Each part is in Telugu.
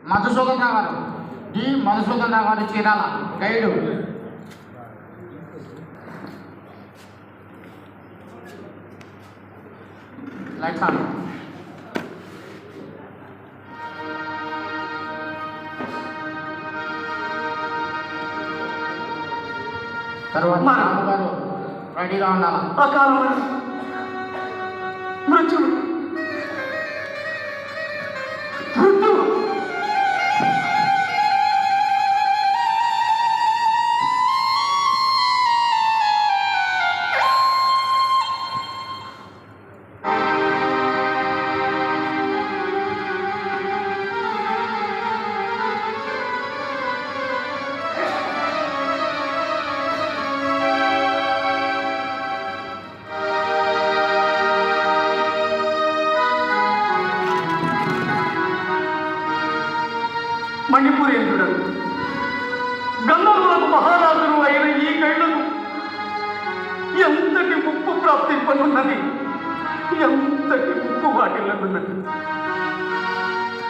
మధుసూదన్ రావు గారు, డి మధుసూదన్ రావు గారు, చీరాల గైడు. Lights on. తర్వాత రాము గారు రెడీగా ఉండాలి. అకాలమైన మృత్యుడు మణిపురేంద్రుడు గంధర్వులకు మహారాజులు అయిన ఈ కళ్ళకు ఎంతటి ముప్పు ప్రాప్తింపనున్నది, ఎంతటి ముప్పు వాటిల్లున్నది.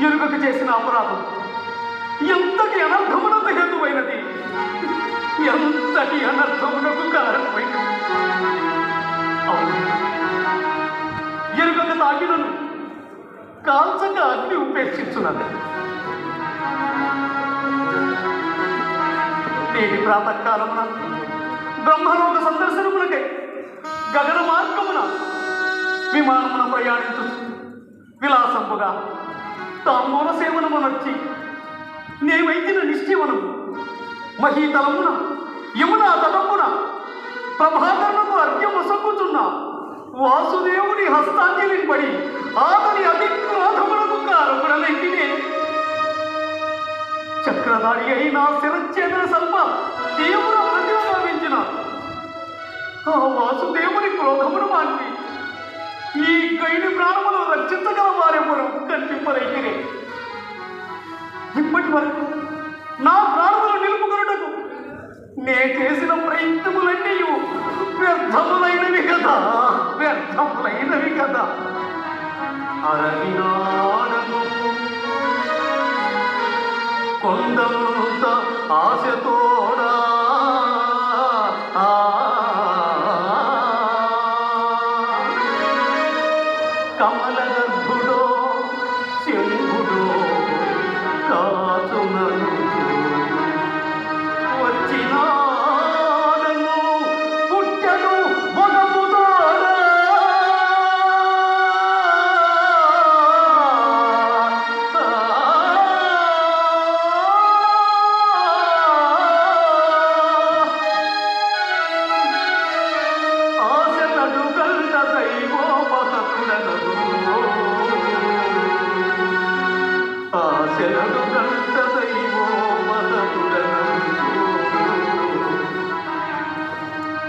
ఎరుగకు చేసిన అపరాధం ఎంతటి అనర్థమునకు హేతువైనది, ఎంతటి అనర్థమునకు కారణమైనది. అవును, ఎరుగక తాకినను కాల్చక అగ్ని ఉపేక్షించున్నది. నేటి ప్రాతకాలమున బ్రహ్మలోక సందర్శనములకై గగన మార్గమున విమానమున ప్రయాణించు విలాసంపుగా తాంబూల సేవనమునొచ్చి నేవైతిన నిశ్చయవనము మహీతలమున యమునా తటమున ప్రభాకరణకు అర్ఘ్యము సొక్కుచున్న వాసుదేవుని హస్తాంజలిని పడి ఆతని అతిక్రోధములకు కారకుడనైతినే. చక్రధారి అయిన శిరచ్ఛేదన సల్ప దేవుడు ప్రతిభావించిన ఆ వాసుదేవుని క్రోధమును మాంటి ఈ గైడి ప్రాణములు రక్షించగల వారెవరు కనిపింపరైతిరే. ఇప్పటి వరకు నా ప్రాణములు నిలుపుకొనుటకు నే చేసిన ప్రయత్నములన్నీ వ్యర్థములైనవి కదా, వ్యర్థములైనవి కదా. అరవినాడను కొండంత ఆశతోడా కమల గర్భుడో శంభుడో కాచునను వచ్చినాడను పుట్టను మొగముతోడా.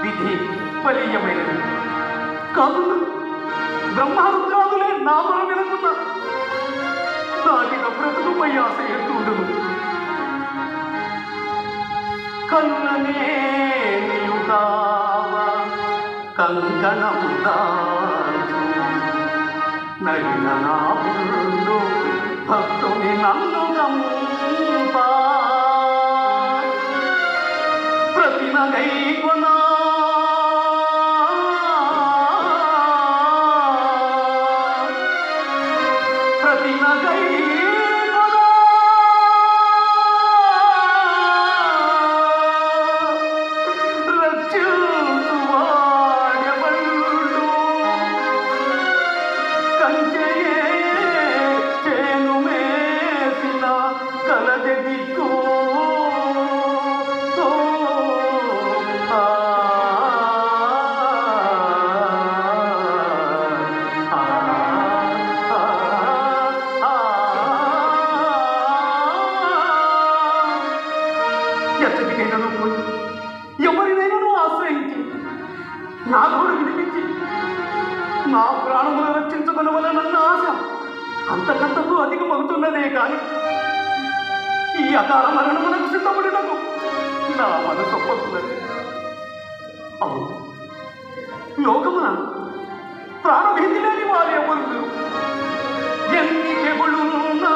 విధి బలీయమైనది కాదు. బ్రహ్మరుద్రాదులే నామలు వినకున్నా దాటిన బ్రతుకుపై ఆశ ఎత్తుండును. కళ్ళనే నియుగావ కంకణం దాచు నైన నాపుడు భక్తుని నన్ను గంపా ప్రతినగై కొనా ప్రతినగై ఎచ్చటికైనా పోయి ఎవరినైనా ఆశ్రయించి నా గోడు వినిపించి నా ప్రాణములు రక్షించుకునవలనన్న ఆశ అంతకంతకు అధికమవుతున్నదే కానీ ఈ అకాల మరణమునకు సిద్ధపడుటకు నా మనసు ఒప్పుతున్నది. అవును, లోకమున ప్రాణభీతి లేని వారు ఎవరు ఎన్ని తెగులున్నా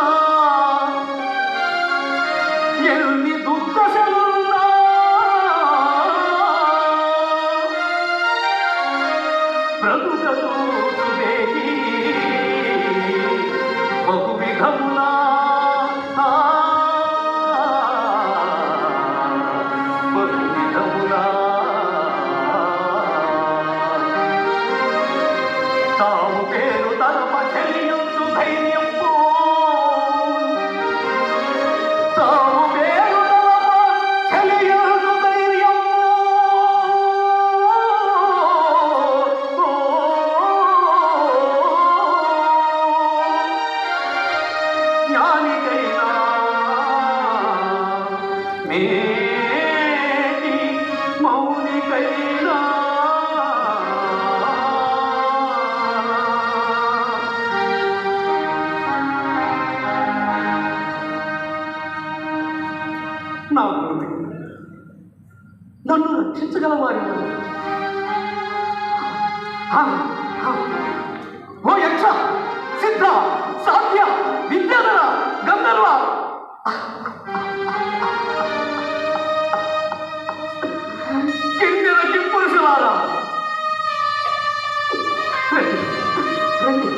నా గురువే, నన్ను రక్షించగల వారి ఓ యక్ష, సిద్ధ, సాధ్య, విద్యాధర, గంధర్వ, కిన్నెర కింపురుషులారా, రండి రండి.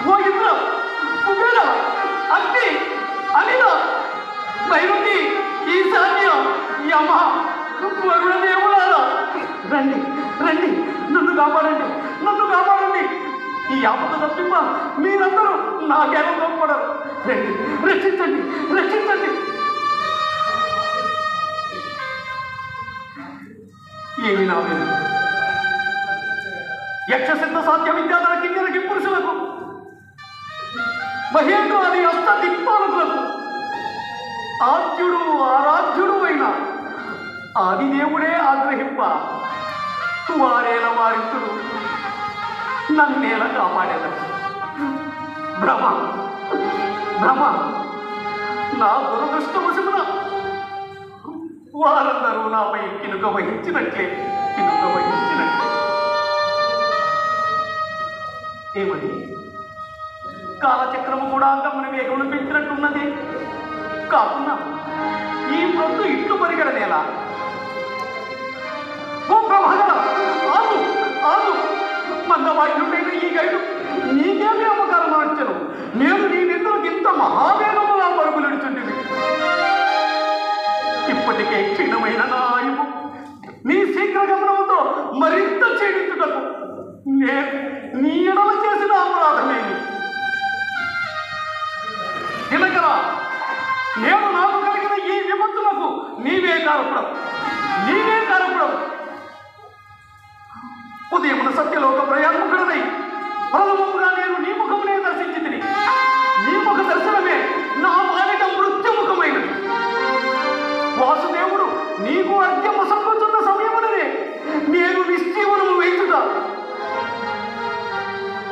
ఓ ఇంద్ర, కుబేర, అగ్ని, అనిల, నైరుతి, ఈశాన్య, యమ, వరుణదేవులారా, రండి రండి. నన్ను కాపాడండి, నన్ను కాపాడండి. ఈ ఆపద తప్పింప మీరందరూ నాకేమో తప్పడరు. రండి, రక్షించండి, రక్షించండి. ఏమి నా మీద యక్షసిద్ధ సాధ్య విద్యాధర కిన్నెర కింపురుషులకు, మహేంద్ర అని అష్ట దిక్పాలకులకు, ఆద్యుడు ఆరాధ్యుడు అయిన ఆదిదేవుడే ఆగ్రహింప వారేల వారిస్తుడు నన్నేల కాపాడేదరు. భ్రమ భ్రమ, నా దురదృష్టవశమున వారందరూ నాపై కినుక వహించినట్లే, కినుక వహించినట్లే. ఏమని కాలచక్రము కూడా గమన వేగమును పెంచినట్టున్నది. కాకుండా ఈ ప్రొద్దు ఇట్లు పరిగెడనేలా. ఓ ప్రభాకర, ఆగు ఆగు. మందవాక్యుడైన ఈ గైడు నీకేమీ అపకారం మార్చను. నేను నీ నిద్రకు ఇంత మహావేగముగా పరుగులుడుచుంటివి. ఇప్పటికే క్షీణమైన నా ఆయువు నీ శీఘ్ర గమనముతో మరింత క్షీణించుటకు నేను నీ ఎడల చేసిన అపరాధమేమి? దినకరా, నేను నాకు కలిగిన ఈ విపత్తులకు నీవే కారకుడవు, నీవే కారకుడవు. ఉదయమున సత్యలోక ప్రయాణముఖుడనై ప్రథమముగా నేను నీ ముఖమునే దర్శించి తిని, నీ ముఖ దర్శనమే నా బాలిక మృత్యుముఖమైనది. వాసుదేవుడు నీకు అర్ఘ్యము సంపుతున్న సమయముననే నేను నిశ్చీవనము వేయుట,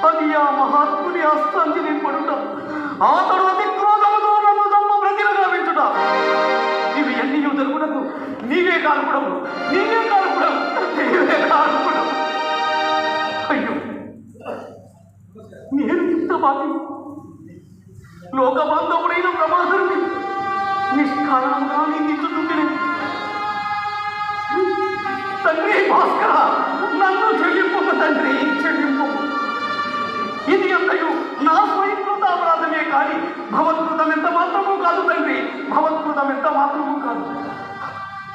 అది ఆ మహాత్ముని హస్తాంజలి పడుట, ఆ తరువాత క్రోధముతో నన్ను తమ్మ ప్రతిగా వెంచుట, ఇవి అన్ని జరుగుటకు నీవే కాల్పడము, నీవే కాల్పడము, నీవే కాల్పడము. అయ్యో, నేను ఇంత బాధి లోక బాంధవుడైన ప్రమాదరుని నిష్కారణంగా నిందించుతుంటే, తండ్రి భాస్కర, నన్ను క్షమింపు తండ్రి, క్షమింపు. ఇది అంతయు నా స్వయంకృత అపరాధమే కానీ భవత్కృతం ఎంత మాత్రము కాదు తండ్రి, భవత్కృతం ఎంత మాత్రము కాదు.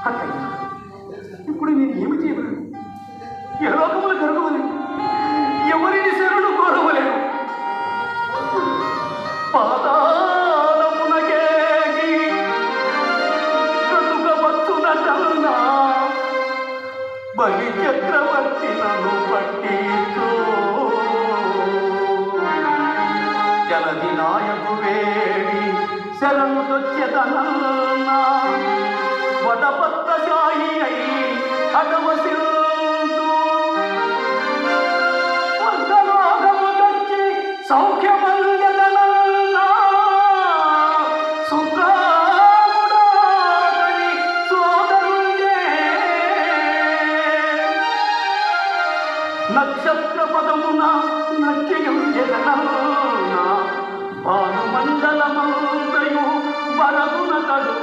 అత్తయ్య, ఇప్పుడు నేను ఏమి చేయగలను? ఏ లోకములు కరుగవలేను, ఎవరిని శరణు కోరవలేను. పాతాళమునకేగి బ్రతుకవచ్చునటన్నా బలి చక్రవర్తి నన్ను పట్టించు. జలది నాయకు వేడి శరణు తొచ్చెతనన్నా వటపత్రశాయి అయి అటవసిల్చు. స్వర్గలోకము తెచ్చి సౌఖ్యమందెదనన్నా సుఖముడాని సోదరుండే. నక్షత్ర పదమున నక్కియుండెదనన్నా భానుమండలమంతయు వరదునతడు.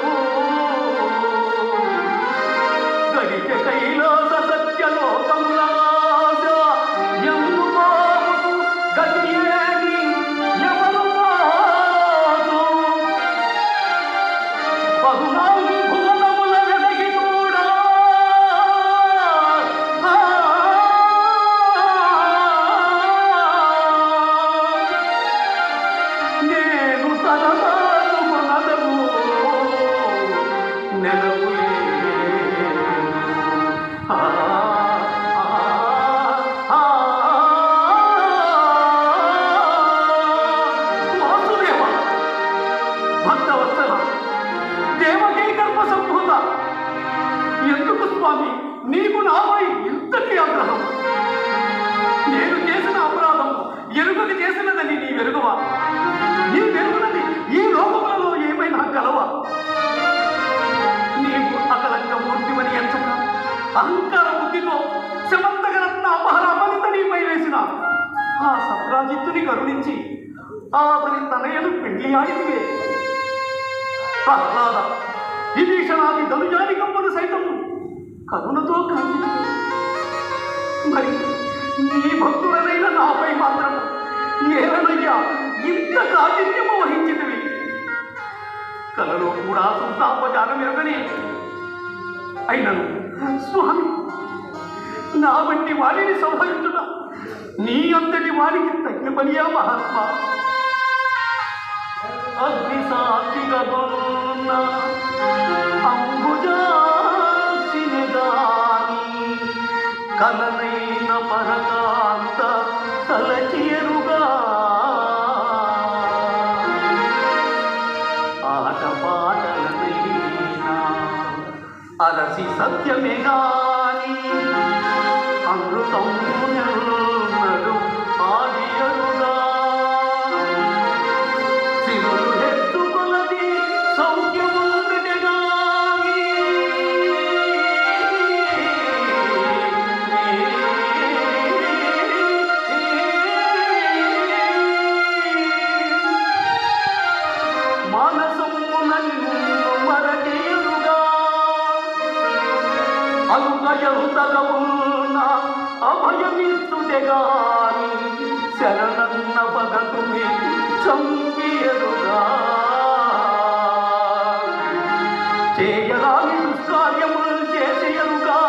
గడిక కైలాస సత్యలోకములాశ ఎందు బాబు గతియేని ఎవరు కాదు. 14 భువనముల వెదకి కూడా నేను తలదాను మనదము నెలవులే. వాసుదేవ, భక్తవత్సల, దేవకీ గర్భ సంభూత, ఎందుకు స్వామి నీకు నాపై ఇంతటి ఆగ్రహం? నేను చేసిన అపరాధం ఎరుగకు చేసినదని నీ వెరుగవా? నీ వెరుగునది ఈ లోకములలో ఏమై కరుణించి అతని తనయను పెళ్లి ఆడితివే. ప్రహ్లాద విభీషణాది ధనుజానికమ్మను సైతము కరుణతో కాంచితివే. మరి నీ భక్తుడనైన నాపై మాత్రం ఏలనయ్యా ఇంత కాఠిన్యము వహించితివి. కలలో కూడా సంతాపజాలం ఎరగనే. అయినను స్వామి, నా వంటి వాడిని సంహరించుట నీ అంతటి వాడికి తగిన పనియా మహాత్మా? అగ్ని సాక్షిగా అంబుజాక్షిని గాని కలనైన పరకాంత తలచేరుగా ఆట పాటలనైనా అలసి సత్యమే గాని అమృతం నడు ఆడియరుగా సిరులు ఎత్తుకొలది సౌఖ్యము గాని మానసము నన్ను మరచేరుగా అలుగయంతగవున్న అభయమిస్తుడెగాని శరణన్న భగతుని చంపియరుగా చేయరాని దుష్కార్యములు చేసేయరుగా